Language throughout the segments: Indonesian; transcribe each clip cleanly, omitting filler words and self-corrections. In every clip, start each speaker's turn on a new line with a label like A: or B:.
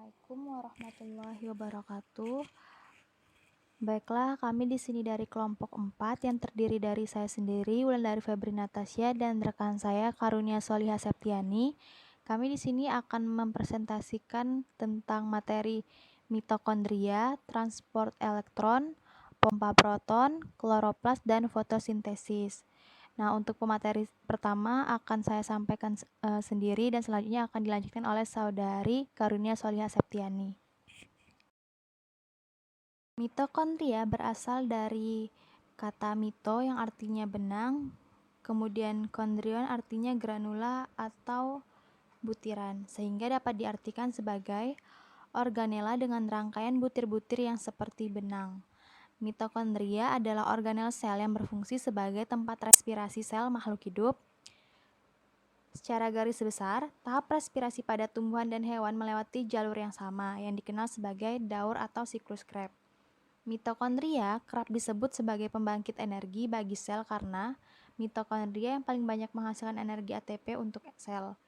A: Assalamualaikum warahmatullahi wabarakatuh. Baiklah, kami di sini dari kelompok 4 yang terdiri dari saya sendiri, Wulandari Febri Natasya, dan rekan saya Karunia Solihah Septiani. Kami di sini akan mempresentasikan tentang materi mitokondria, transport elektron, pompa proton, kloroplas, dan fotosintesis. Nah, untuk pemateri pertama akan saya sampaikan sendiri dan selanjutnya akan dilanjutkan oleh saudari Karunia Solihah Septiani. Mitokondria berasal dari kata mito yang artinya benang, kemudian kondrion artinya granula atau butiran, sehingga dapat diartikan sebagai organela dengan rangkaian butir-butir yang seperti benang. Mitokondria adalah organel sel yang berfungsi sebagai tempat respirasi sel makhluk hidup. Secara garis besar, tahap respirasi pada tumbuhan dan hewan melewati jalur yang sama, yang dikenal sebagai daur atau siklus Krebs. Mitokondria kerap disebut sebagai pembangkit energi bagi sel karena mitokondria yang paling banyak menghasilkan energi ATP untuk sel.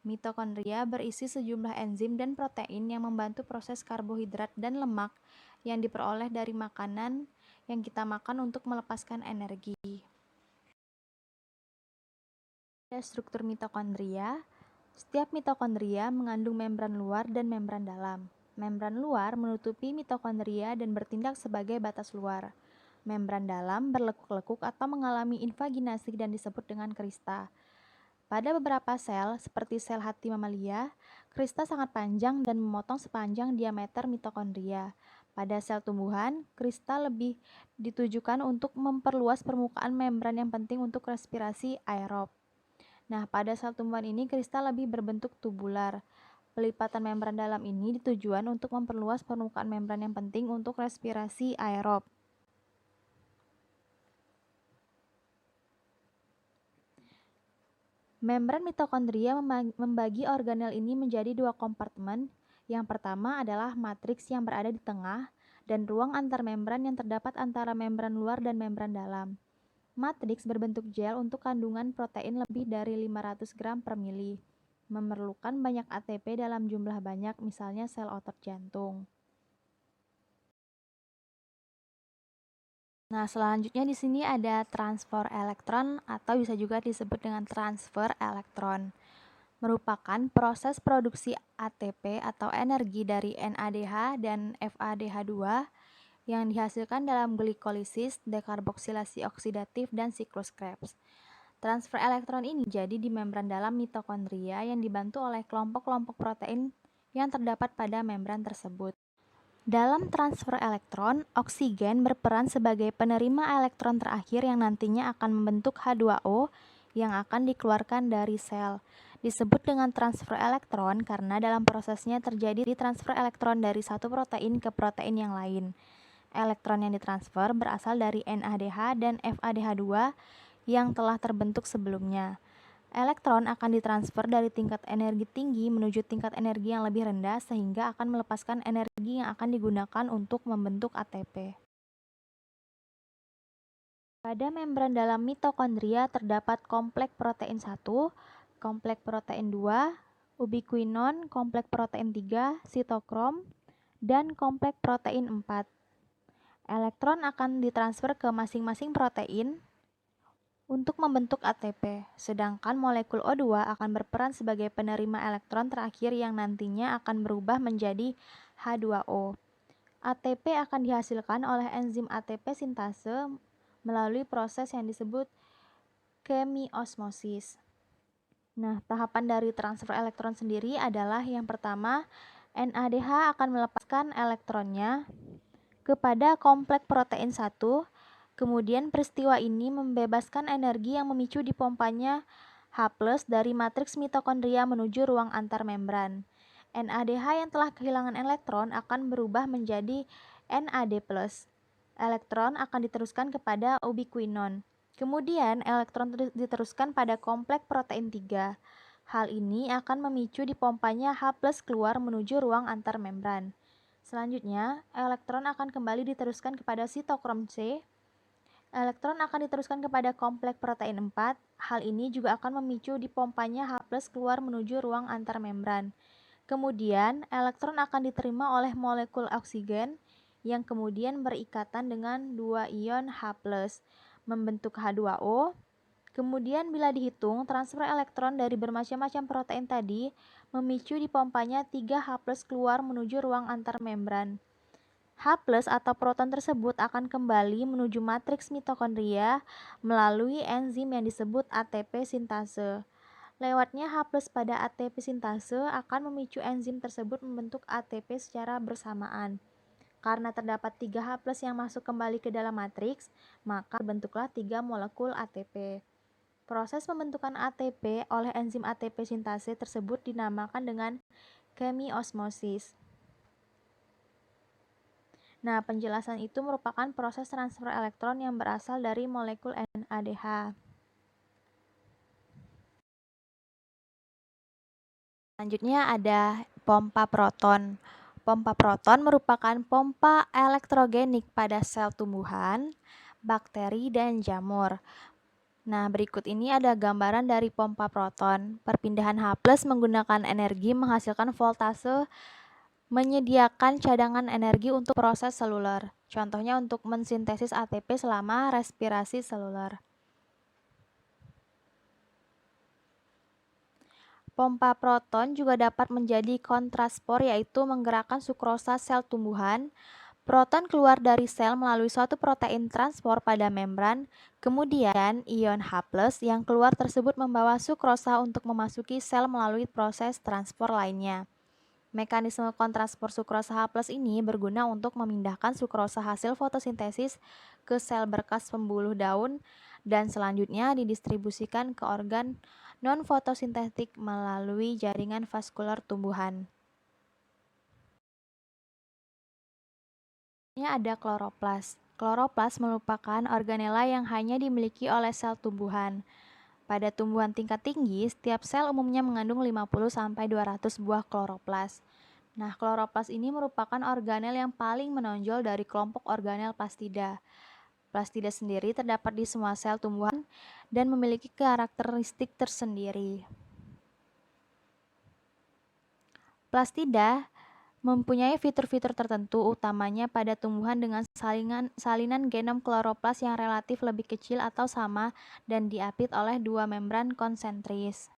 A: Mitokondria berisi sejumlah enzim dan protein yang membantu proses karbohidrat dan lemak yang diperoleh dari makanan yang kita makan untuk melepaskan energi. Pada struktur mitokondria, setiap mitokondria mengandung membran luar dan membran dalam. Membran luar menutupi mitokondria dan bertindak sebagai batas luar. Membran dalam berlekuk-lekuk atau mengalami invaginasi dan disebut dengan krista. Pada beberapa sel, seperti sel hati mamalia, krista sangat panjang dan memotong sepanjang diameter mitokondria. Pada sel tumbuhan, krista lebih ditujukan untuk memperluas permukaan membran yang penting untuk respirasi aerob. Nah, pada sel tumbuhan ini krista lebih berbentuk tubular. Pelipatan membran dalam ini ditujuan untuk memperluas permukaan membran yang penting untuk respirasi aerob. Membran mitokondria membagi organel ini menjadi dua kompartemen. Yang pertama adalah matriks yang berada di tengah dan ruang antar membran yang terdapat antara membran luar dan membran dalam. Matriks berbentuk gel untuk kandungan protein lebih dari 500 gram per mili. Memerlukan banyak ATP dalam jumlah banyak, misalnya sel otot jantung. Nah, selanjutnya di sini ada transfer elektron atau bisa juga disebut dengan transfer elektron. Merupakan proses produksi ATP atau energi dari NADH dan FADH2 yang dihasilkan dalam glikolisis, dekarboksilasi oksidatif, dan siklus Krebs. Transfer elektron ini jadi di membran dalam mitokondria yang dibantu oleh kelompok-kelompok protein yang terdapat pada membran tersebut. Dalam transfer elektron, oksigen berperan sebagai penerima elektron terakhir yang nantinya akan membentuk H2O yang akan dikeluarkan dari sel. Disebut dengan transfer elektron karena dalam prosesnya terjadi transfer elektron dari satu protein ke protein yang lain. Elektron yang ditransfer berasal dari NADH dan FADH2 yang telah terbentuk sebelumnya. Elektron akan ditransfer dari tingkat energi tinggi menuju tingkat energi yang lebih rendah sehingga akan melepaskan energi yang akan digunakan untuk membentuk ATP. Pada membran dalam mitokondria terdapat kompleks protein 1, kompleks protein 2, ubiquinon, kompleks protein 3, sitokrom, dan kompleks protein 4. Elektron akan ditransfer ke masing-masing protein untuk membentuk ATP, sedangkan molekul O2 akan berperan sebagai penerima elektron terakhir yang nantinya akan berubah menjadi H2O. ATP akan dihasilkan oleh enzim ATP sintase melalui proses yang disebut kemiosmosis. Nah, tahapan dari transfer elektron sendiri adalah yang pertama, NADH akan melepaskan elektronnya kepada kompleks protein 1. Kemudian peristiwa ini membebaskan energi yang memicu dipompanya H+ dari matriks mitokondria menuju ruang antar membran. NADH yang telah kehilangan elektron akan berubah menjadi NAD+. Elektron akan diteruskan kepada ubiquinon. Kemudian elektron diteruskan pada kompleks protein 3. Hal ini akan memicu dipompanya H+ keluar menuju ruang antar membran. Selanjutnya, elektron akan kembali diteruskan kepada sitokrom C. Elektron akan diteruskan kepada kompleks protein 4. Hal ini juga akan memicu dipompanya H+ keluar menuju ruang antar membran. Kemudian, elektron akan diterima oleh molekul oksigen yang kemudian berikatan dengan dua ion H+, membentuk H2O. Kemudian bila dihitung, transfer elektron dari bermacam-macam protein tadi memicu dipompanya 3H+ keluar menuju ruang antar membran. H+ atau proton tersebut akan kembali menuju matriks mitokondria melalui enzim yang disebut ATP sintase. Lewatnya H+ pada ATP sintase akan memicu enzim tersebut membentuk ATP secara bersamaan. Karena terdapat 3H+ yang masuk kembali ke dalam matriks, maka bentuklah 3 molekul ATP. Proses pembentukan ATP oleh enzim ATP sintase tersebut dinamakan dengan kemiosmosis. Nah, penjelasan itu merupakan proses transfer elektron yang berasal dari molekul NADH. Selanjutnya ada pompa proton. Pompa proton merupakan pompa elektrogenik pada sel tumbuhan, bakteri, dan jamur. Nah, berikut ini ada gambaran dari pompa proton. Perpindahan H+ menggunakan energi menghasilkan voltase, menyediakan cadangan energi untuk proses seluler. Contohnya untuk mensintesis ATP selama respirasi seluler. Pompa proton juga dapat menjadi kontraspor, yaitu menggerakkan sukrosa sel tumbuhan. Proton keluar dari sel melalui suatu protein transport pada membran, kemudian ion H+ yang keluar tersebut membawa sukrosa untuk memasuki sel melalui proses transport lainnya. Mekanisme kontraspor sukrosa H+ ini berguna untuk memindahkan sukrosa hasil fotosintesis ke sel berkas pembuluh daun dan selanjutnya didistribusikan ke organ non-fotosintetik melalui jaringan vaskular tumbuhan. Ini ada kloroplas. Kloroplas merupakan organela yang hanya dimiliki oleh sel tumbuhan. Pada tumbuhan tingkat tinggi, setiap sel umumnya mengandung 50-200 buah kloroplas. Nah, kloroplas ini merupakan organel yang paling menonjol dari kelompok organel plastida. Plastida sendiri terdapat di semua sel tumbuhan dan memiliki karakteristik tersendiri. Plastida mempunyai fitur-fitur tertentu, utamanya pada tumbuhan dengan salinan genom kloroplas yang relatif lebih kecil atau sama dan diapit oleh dua membran konsentris.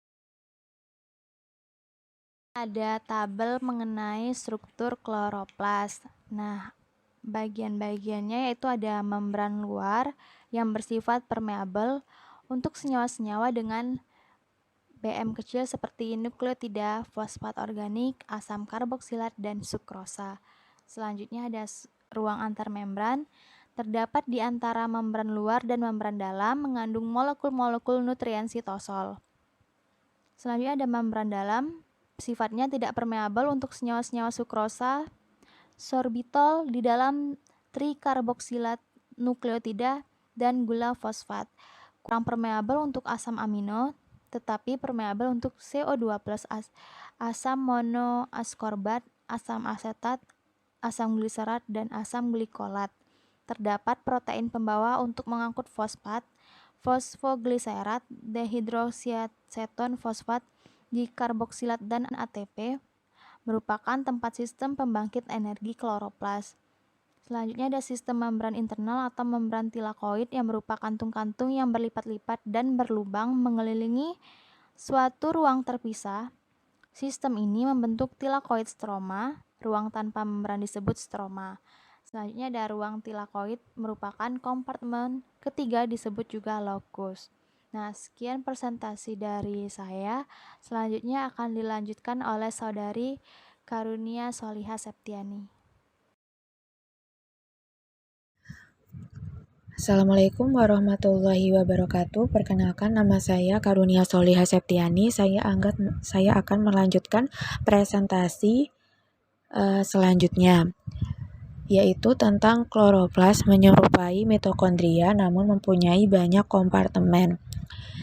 A: Ada tabel mengenai struktur kloroplas. Nah, bagian-bagiannya yaitu ada membran luar yang bersifat permeabel untuk senyawa-senyawa dengan BM kecil seperti nukleotida, fosfat organik, asam karboksilat, dan sukrosa. Selanjutnya ada ruang antar membran. Terdapat di antara membran luar dan membran dalam mengandung molekul-molekul nutrien sitosol. Selanjutnya ada membran dalam, sifatnya tidak permeabel untuk senyawa-senyawa sukrosa, sorbitol di dalam trikarboksilat nukleotida dan gula fosfat. Kurang permeabel untuk asam amino, tetapi permeabel untuk CO2+, asam monoaskorbat, asam asetat, asam gliserat, dan asam glikolat. Terdapat protein pembawa untuk mengangkut fosfat, fosfogliserat, dehidroksiaceton fosfat, dikarboksilat, dan ATP, merupakan tempat sistem pembangkit energi kloroplas. Selanjutnya ada sistem membran internal atau membran tilakoid yang berupa kantung-kantung yang berlipat-lipat dan berlubang mengelilingi suatu ruang terpisah. Sistem ini membentuk tilakoid stroma, ruang tanpa membran disebut stroma. Selanjutnya ada ruang tilakoid merupakan kompartemen ketiga disebut juga locus. Nah, sekian presentasi dari saya. Selanjutnya akan dilanjutkan oleh saudari Karunia Solihah Septiani.
B: Assalamualaikum warahmatullahi wabarakatuh. Perkenalkan, nama saya Karunia Solihah Septiani. Saya akan melanjutkan presentasi selanjutnya, yaitu tentang kloroplas menyerupai mitokondria namun mempunyai banyak kompartemen.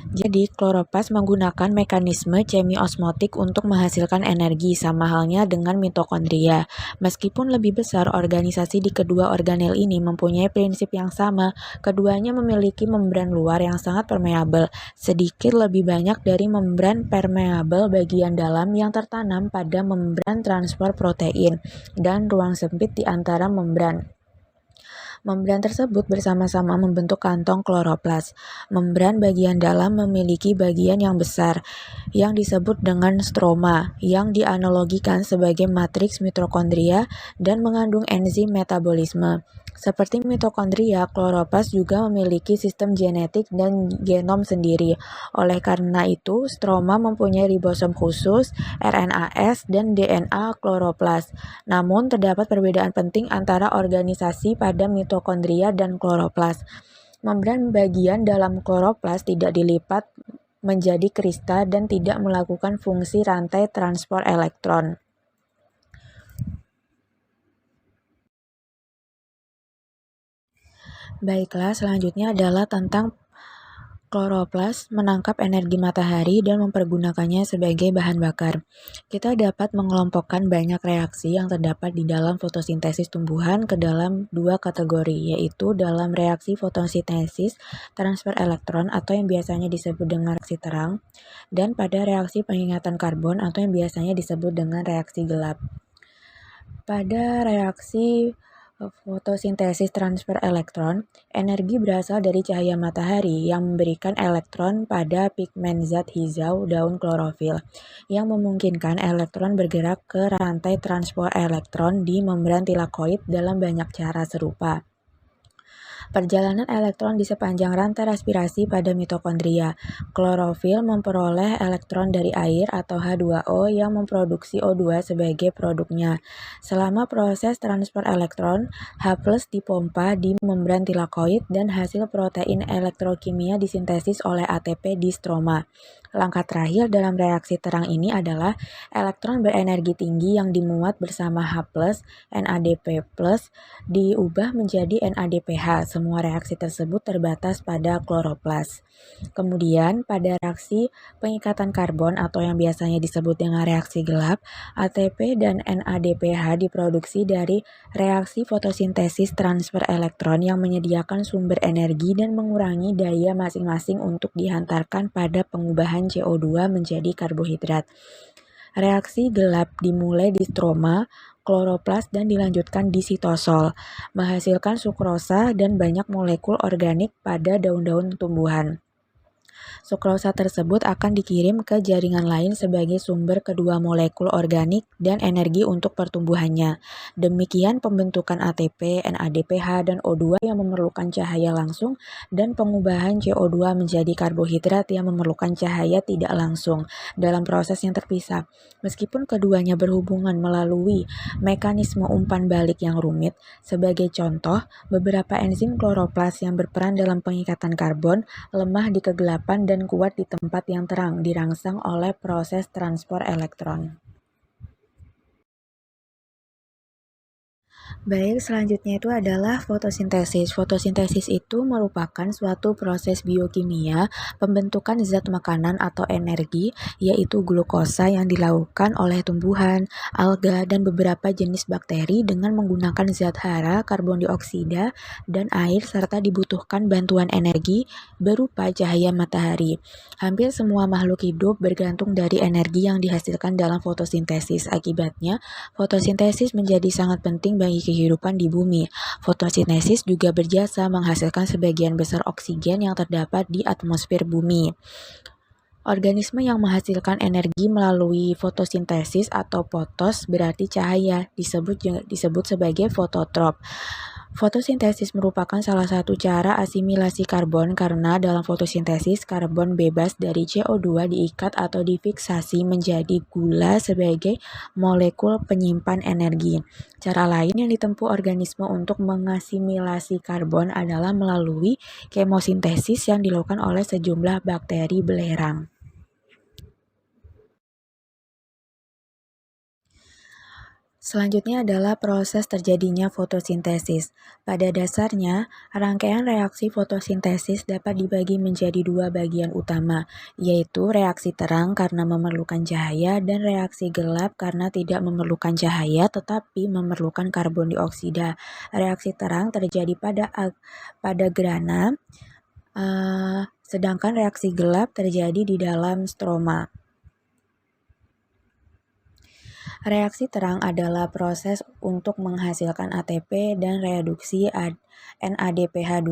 B: Jadi, kloroplas menggunakan mekanisme semiosmotik untuk menghasilkan energi, sama halnya dengan mitokondria. Meskipun lebih besar, organisasi di kedua organel ini mempunyai prinsip yang sama. Keduanya memiliki membran luar yang sangat permeabel, sedikit lebih banyak dari membran permeabel bagian dalam yang tertanam pada membran transport protein, dan ruang sempit di antara membran. Membran tersebut bersama-sama membentuk kantong kloroplas. Membran bagian dalam memiliki bagian yang besar, yang disebut dengan stroma, yang dianalogikan sebagai matriks mitokondria dan mengandung enzim metabolisme. Seperti mitokondria, kloroplas juga memiliki sistem genetik dan genom sendiri. Oleh karena itu, stroma mempunyai ribosom khusus, RNAS, dan DNA kloroplas. Namun, terdapat perbedaan penting antara organisasi pada mitokondria dan kloroplas. Membran bagian dalam kloroplas tidak dilipat menjadi kristal dan tidak melakukan fungsi rantai transport elektron. Baiklah, selanjutnya adalah tentang kloroplas menangkap energi matahari dan mempergunakannya sebagai bahan bakar. Kita dapat mengelompokkan banyak reaksi yang terdapat di dalam fotosintesis tumbuhan ke dalam dua kategori, yaitu dalam reaksi fotosintesis transfer elektron atau yang biasanya disebut dengan reaksi terang, dan pada reaksi pengikatan karbon atau yang biasanya disebut dengan reaksi gelap. Pada reaksi fotosintesis transfer elektron, energi berasal dari cahaya matahari yang memberikan elektron pada pigmen zat hijau daun klorofil, yang memungkinkan elektron bergerak ke rantai transport elektron di membran tilakoid dalam banyak cara serupa. Perjalanan elektron di sepanjang rantai respirasi pada mitokondria. Klorofil memperoleh elektron dari air atau H2O yang memproduksi O2 sebagai produknya. Selama proses transfer elektron, H+ dipompa di membran tilakoid dan hasil protein elektrokimia disintesis oleh ATP di stroma. Langkah terakhir dalam reaksi terang ini adalah elektron berenergi tinggi yang dimuat bersama H+, NADP+, diubah menjadi NADPH. Semua reaksi tersebut terbatas pada kloroplas. Kemudian, pada reaksi pengikatan karbon atau yang biasanya disebut dengan reaksi gelap, ATP dan NADPH diproduksi dari reaksi fotosintesis transfer elektron yang menyediakan sumber energi dan mengurangi daya masing-masing untuk dihantarkan pada pengubahan CO2 menjadi karbohidrat. Reaksi gelap dimulai di stroma, kloroplas, dan dilanjutkan di sitosol, menghasilkan sukrosa dan banyak molekul organik pada daun-daun tumbuhan. Sukrosa tersebut akan dikirim ke jaringan lain sebagai sumber kedua molekul organik dan energi untuk pertumbuhannya. Demikian pembentukan ATP, NADPH, dan O2 yang memerlukan cahaya langsung dan pengubahan CO2 menjadi karbohidrat yang memerlukan cahaya tidak langsung dalam proses yang terpisah. Meskipun keduanya berhubungan melalui mekanisme umpan balik yang rumit, sebagai contoh, beberapa enzim kloroplas yang berperan dalam pengikatan karbon lemah di kegelapan dan kuat di tempat yang terang, dirangsang oleh proses transport elektron. Baik, selanjutnya itu adalah fotosintesis. Fotosintesis itu merupakan suatu proses biokimia pembentukan zat makanan atau energi, yaitu glukosa yang dilakukan oleh tumbuhan, alga, dan beberapa jenis bakteri dengan menggunakan zat hara, karbon dioksida, dan air serta dibutuhkan bantuan energi berupa cahaya matahari. Hampir semua makhluk hidup bergantung dari energi yang dihasilkan dalam fotosintesis. Akibatnya, fotosintesis menjadi sangat penting bagi kehidupan di bumi. Fotosintesis juga berjasa menghasilkan sebagian besar oksigen yang terdapat di atmosfer bumi. Organisme yang menghasilkan energi melalui fotosintesis atau fotos berarti cahaya, disebut sebagai fototrop. Fotosintesis merupakan salah satu cara asimilasi karbon karena dalam fotosintesis karbon bebas dari CO2 diikat atau difiksasi menjadi gula sebagai molekul penyimpan energi. Cara lain yang ditempuh organisme untuk mengasimilasi karbon adalah melalui kemosintesis yang dilakukan oleh sejumlah bakteri belerang. Selanjutnya adalah proses terjadinya fotosintesis. Pada dasarnya, rangkaian reaksi fotosintesis dapat dibagi menjadi dua bagian utama, yaitu reaksi terang karena memerlukan cahaya dan reaksi gelap karena tidak memerlukan cahaya tetapi memerlukan karbon dioksida. Reaksi terang terjadi pada grana, sedangkan reaksi gelap terjadi di dalam stroma. Reaksi terang adalah proses untuk menghasilkan ATP dan reduksi NADPH2.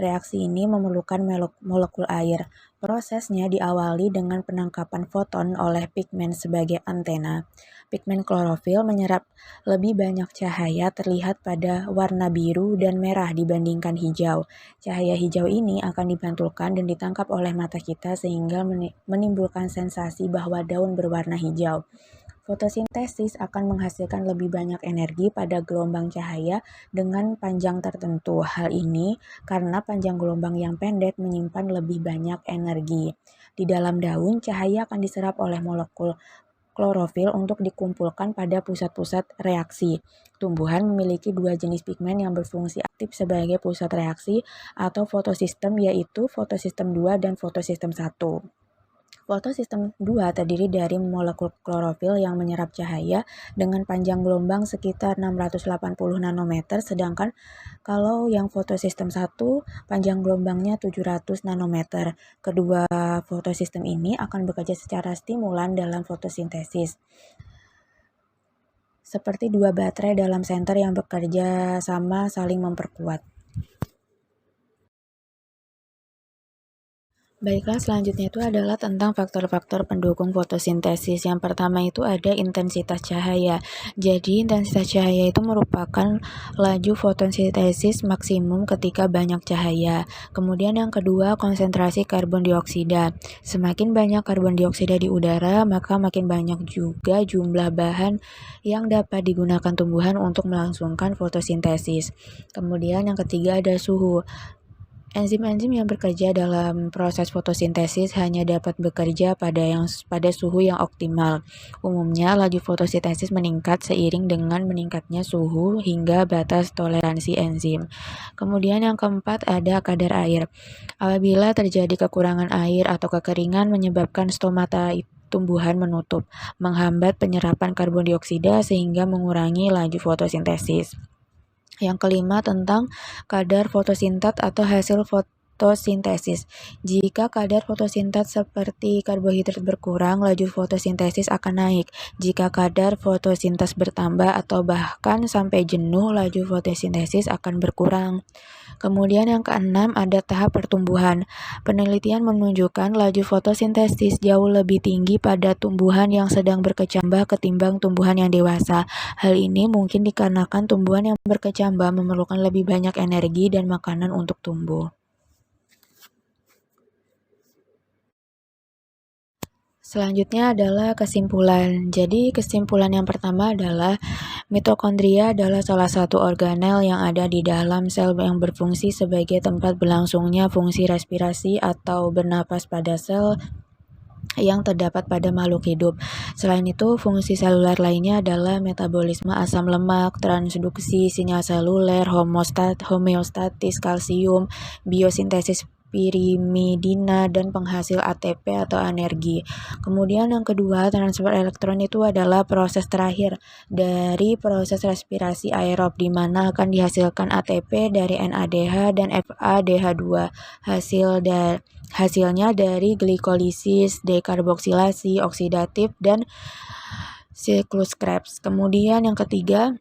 B: Reaksi ini memerlukan molekul air. Prosesnya diawali dengan penangkapan foton oleh pigmen sebagai antena. Pigmen klorofil menyerap lebih banyak cahaya terlihat pada warna biru dan merah dibandingkan hijau. Cahaya hijau ini akan dipantulkan dan ditangkap oleh mata kita sehingga menimbulkan sensasi bahwa daun berwarna hijau. Fotosintesis akan menghasilkan lebih banyak energi pada gelombang cahaya dengan panjang tertentu. Hal ini karena panjang gelombang yang pendek menyimpan lebih banyak energi. Di dalam daun, cahaya akan diserap oleh molekul klorofil untuk dikumpulkan pada pusat-pusat reaksi. Tumbuhan memiliki dua jenis pigmen yang berfungsi aktif sebagai pusat reaksi atau fotosistem, yaitu fotosistem 2 dan fotosistem 1. Fotosistem 2 terdiri dari molekul klorofil yang menyerap cahaya dengan panjang gelombang sekitar 680 nanometer, sedangkan kalau yang fotosistem 1 panjang gelombangnya 700 nanometer. Kedua fotosistem ini akan bekerja secara stimulan dalam fotosintesis, seperti dua baterai dalam senter yang bekerja sama saling memperkuat. Baiklah, selanjutnya itu adalah tentang faktor-faktor pendukung fotosintesis. Yang pertama itu ada intensitas cahaya. Jadi, intensitas cahaya itu merupakan laju fotosintesis maksimum ketika banyak cahaya. Kemudian yang kedua, konsentrasi karbon dioksida. Semakin banyak karbon dioksida di udara, maka makin banyak juga jumlah bahan yang dapat digunakan tumbuhan untuk melangsungkan fotosintesis. Kemudian yang ketiga ada suhu. Enzim-enzim yang bekerja dalam proses fotosintesis hanya dapat bekerja pada suhu yang optimal. Umumnya, laju fotosintesis meningkat seiring dengan meningkatnya suhu hingga batas toleransi enzim. Kemudian yang keempat ada kadar air. Apabila terjadi kekurangan air atau kekeringan menyebabkan stomata tumbuhan menutup, menghambat penyerapan karbon dioksida sehingga mengurangi laju fotosintesis. Yang kelima tentang kadar fotosintat atau hasil fotosintesis. Jika kadar fotosintat seperti karbohidrat berkurang, laju fotosintesis akan naik. Jika kadar fotosintas bertambah atau bahkan sampai jenuh, laju fotosintesis akan berkurang. Kemudian yang keenam ada tahap pertumbuhan. Penelitian menunjukkan laju fotosintesis jauh lebih tinggi pada tumbuhan yang sedang berkecambah ketimbang tumbuhan yang dewasa. Hal ini mungkin dikarenakan tumbuhan yang berkecambah memerlukan lebih banyak energi dan makanan untuk tumbuh. Selanjutnya adalah kesimpulan. Jadi kesimpulan yang pertama adalah mitokondria adalah salah satu organel yang ada di dalam sel yang berfungsi sebagai tempat berlangsungnya fungsi respirasi atau bernapas pada sel yang terdapat pada makhluk hidup. Selain itu, fungsi seluler lainnya adalah metabolisme asam lemak, transduksi sinyal seluler, homeostatis kalsium, biosintesis pirimidina, dan penghasil ATP atau energi. Kemudian yang kedua, transfer elektron itu adalah proses terakhir dari proses respirasi aerob di mana akan dihasilkan ATP dari NADH dan FADH2. Hasilnya dari glikolisis, dekarboksilasi, oksidatif, dan siklus Krebs. Kemudian yang ketiga,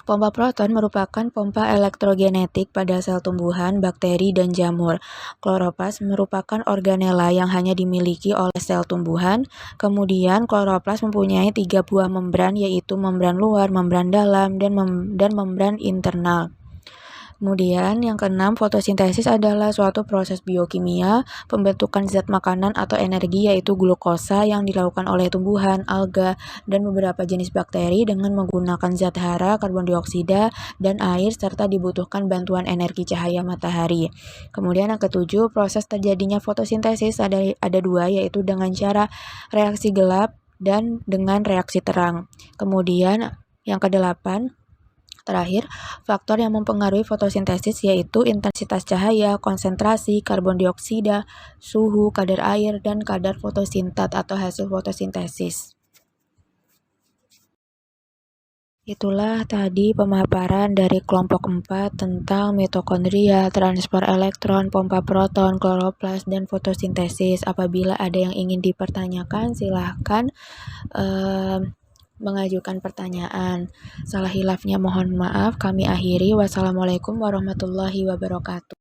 B: pompa proton merupakan pompa elektrogenetik pada sel tumbuhan, bakteri, dan jamur. Kloroplas merupakan organela yang hanya dimiliki oleh sel tumbuhan. Kemudian kloroplas mempunyai 3 buah membran, yaitu membran luar, membran dalam, dan membran internal. Kemudian yang keenam, fotosintesis adalah suatu proses biokimia pembentukan zat makanan atau energi yaitu glukosa yang dilakukan oleh tumbuhan, alga, dan beberapa jenis bakteri dengan menggunakan zat hara, karbon dioksida, dan air serta dibutuhkan bantuan energi cahaya matahari. Kemudian yang ketujuh, proses terjadinya fotosintesis ada dua, yaitu dengan cara reaksi gelap dan dengan reaksi terang. Kemudian Yang kedelapan, terakhir, faktor yang mempengaruhi fotosintesis yaitu intensitas cahaya, konsentrasi, karbon dioksida, suhu, kadar air, dan kadar fotosintat atau hasil fotosintesis. Itulah tadi pemaparan dari kelompok 4 tentang mitokondria, transport elektron, pompa proton, kloroplas, dan fotosintesis. Apabila ada yang ingin dipertanyakan, silahkan mengajukan pertanyaan. Salah hilafnya mohon maaf, kami akhiri. Wassalamualaikum warahmatullahi wabarakatuh.